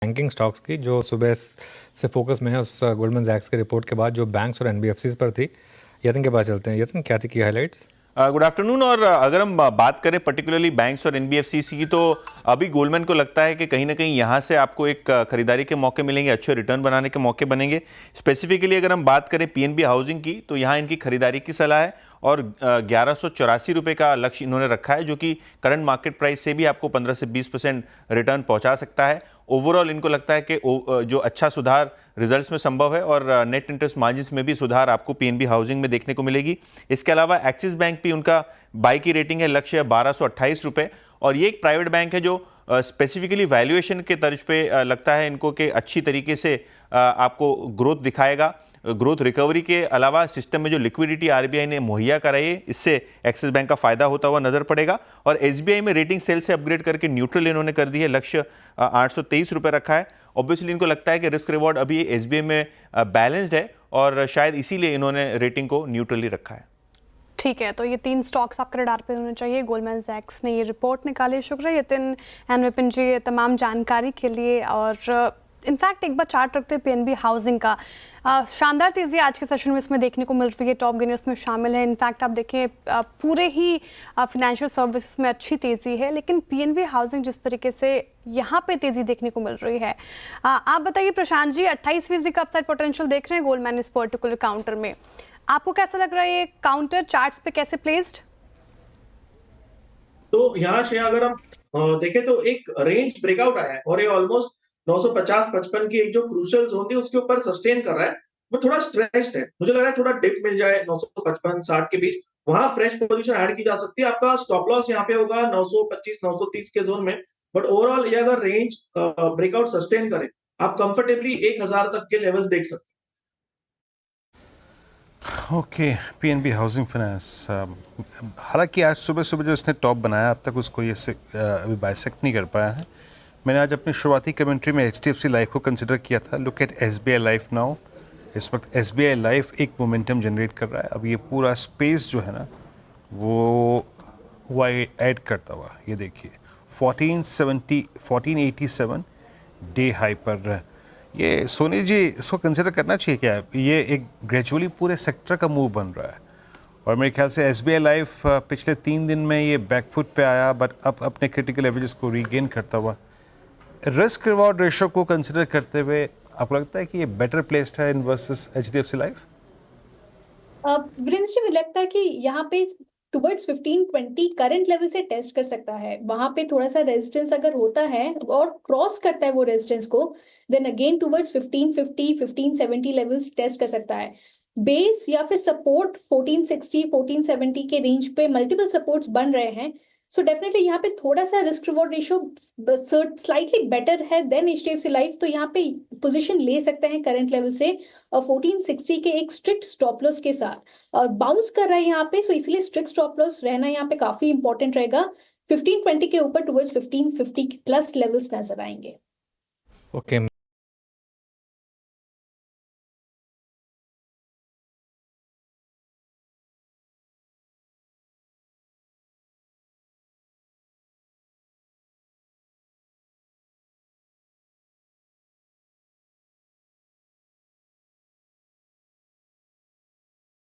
Banking stocks की जो सुबह से फोकस में है उस गोल्डमैन सैक्स के रिपोर्ट के बाद जो बैंक्स और एनबीएफसीज पर थी। यतन के पास चलते हैं। यतन, क्या थी की हाइलाइट्स? Good afternoon. और अगर हम बात करें पर्टिकुलरली बैंक्स और एनबीएफसी की, तो अभी गोल्डमैन को लगता है कि कहीं ना कहीं यहाँ से आपको एक खरीदारी के मौके मिलेंगे, अच्छे रिटर्न बनाने के मौके बनेंगे। स्पेसिफिकली अगर हम बात करें पीएनबी हाउसिंग की, तो यहाँ इनकी खरीदारी की सलाह है और 1184 रुपये का लक्ष्य इन्होंने रखा है, जो कि करंट मार्केट प्राइस से भी आपको 15 से 20% रिटर्न पहुंचा सकता है। ओवरऑल इनको लगता है कि जो अच्छा सुधार रिजल्ट्स में संभव है और नेट इंटरेस्ट मार्जिन्स में भी सुधार आपको पीएनबी हाउसिंग में देखने को मिलेगी। इसके अलावा एक्सिस बैंक भी उनका बाई की रेटिंग है, लक्ष्य है 1228 रुपये। और ये एक प्राइवेट बैंक है जो स्पेसिफिकली वैल्यूएशन के तर्ज पे लगता है इनको कि अच्छी तरीके से आपको ग्रोथ दिखाएगा। ग्रोथ रिकवरी के अलावा सिस्टम में जो लिक्विडिटी आरबीआई ने मुहैया कराई है, इससे एक्सिस बैंक का फायदा होता हुआ नजर पड़ेगा। और एसबीआई में रेटिंग सेल से अपग्रेड करके न्यूट्रल इन्होंने कर दी है, लक्ष्य 823 रुपये रखा है। ऑब्वियसली इनको लगता है कि रिस्क रिवॉर्ड अभी एसबीआई में बैलेंस्ड है और शायद इसीलिए इन्होंने रेटिंग को न्यूट्रली रखा है। ठीक है, तो ये 3 स्टॉक्स आपके रडार पे होने चाहिए। गोल्डमैन सैक्स ने ये रिपोर्ट निकाली। शुक्र है यतिन एंड विपिन जी तमाम जानकारी के लिए। और इनफैक्ट एक बार चार्ट रखते हैं पीएनबी हाउसिंग का, शानदार तेज़ी आज के सेशन में इसमें देखने को मिल रही है। टॉप गेनर्स में शामिल है। इनफैक्ट आप देखें पूरे ही फिनेंशियल सर्विसेज में अच्छी तेज़ी है, लेकिन पीएनबी हाउसिंग जिस तरीके से यहाँ पे तेज़ी देखने को मिल रही है, आप बताइए प्रशांत जी, 28% का अपसाइड पोटेंशियल देख रहे हैं गोल्डमैन इस पर्टिकुलर काउंटर में। आपको कैसा लग रहा है ये काउंटर चार्ट्स पे कैसे प्लेस्ड? तो यहाँ से अगर हम देखें तो एक रेंज ब्रेकआउट आया है और ये ऑलमोस्ट 950-55 की एक जो क्रूशियल जोन थी उसके ऊपर सस्टेन कर रहा है। वो थोड़ा स्ट्रेच्ड है, मुझे लग रहा है थोड़ा डिप मिल जाए 955-60 के बीच, वहां फ्रेश पोजीशन ऐड की जा सकती है। आपका स्टॉप लॉस यहाँ पे होगा 925-930 के जोन में। बट ओवरऑल ये अगर रेंज ब्रेकआउट सस्टेन करे, आप कंफर्टेबली 1000 तक के लेवल्स देख सकते हैं। ओके, पीएनबी हाउसिंग फाइनेंस, हालांकि आज सुबह सुबह जो इसने टॉप बनाया, अब तक उसको ये अभी बाइसेक्ट नहीं कर पाया है। मैंने आज अपनी शुरुआती कमेंट्री में एचडीएफसी लाइफ को कंसिडर किया था। Look at SBI life now. इस वक्त एसबीआई लाइफ एक मोमेंटम जनरेट कर रहा है। अब ये पूरा स्पेस जो है ना वो ऐड करता हुआ, ये देखिए 1487 डे हाई पर। ये सोनी जी, इसको कंसिडर करना चाहिए क्या? ये एक ग्रेजुअली पूरे सेक्टर का मूव बन रहा है और मेरे ख्याल से एसबीआई लाइफ पिछले 3 दिन में ये बैकफुट पे आया, बट अब अपने क्रिटिकल एवरेजेस को रीगेन करता हुआ, रिस्क रिवॉर्ड रेशो को कंसिडर करते हुए आपको लगता है कि ये बेटर प्लेस्ड है इन versus HDFC life? Virendra ji, मुझे लगता है कि यहाँ पे टुवर्ड्स 1520 करंट लेवल से टेस्ट कर सकता है। वहां पे थोड़ा सा रेजिस्टेंस अगर होता है और क्रॉस करता है वो रेजिस्टेंस को, then again towards 1550 1570 levels test कर सकता है। बेस या फिर सपोर्ट 1460 1470 के रेंज पे मल्टीपल सपोर्ट्स बन रहे हैं। सो डेफिनेटली यहाँ पे थोड़ा सा risk reward ratio slightly better है देन एचडीएफसी लाइफ, तो यहाँ पे पोजीशन ले सकते हैं करंट लेवल से 1460 के एक स्ट्रिक्ट स्टॉप लॉस के साथ। और बाउंस कर रहा है यहाँ पे, सो इसलिए स्ट्रिक्ट स्टॉप लॉस रहना यहाँ पे काफी इंपॉर्टेंट रहेगा। 1520 के ऊपर टुवर्ड्स 1550 प्लस लेवल्स नजर आएंगे। ओके।